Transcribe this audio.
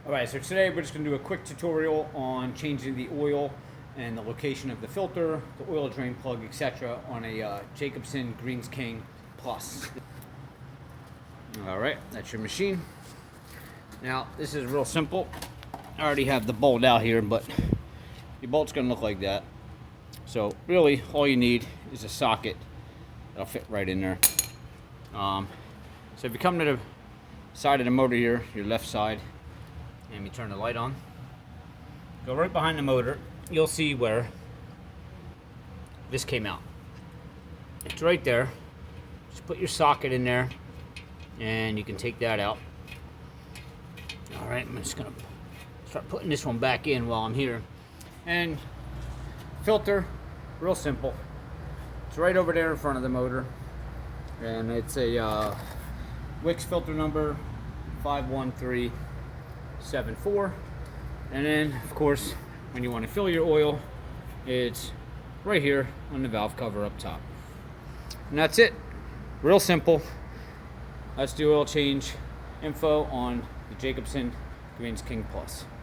Alright, so today we're just going to do a quick tutorial on changing the oil and the location of the filter, the oil drain plug, etc. on a Jacobsen Greensking Plus. Alright, that's your machine. Now, this is real simple. I already have the bolt out here, but your bolt's going to look like that. So really, all you need is a socket that'll fit right in there. So if you come to the side of the motor here, your left side, and we turn the light on, go right behind the motor, you'll see where this came out. It's right there. Just put your socket in there and you can take that out. Alright, I'm just gonna start putting this one back in while I'm here. And filter, real simple. It's right over there in front of the motor, and it's a Wix filter number 51374. And then of course, when you want to fill your oil, it's right here on the valve cover up top. And that's it. Real simple. That's the oil change info on the Jacobsen Greensking Plus.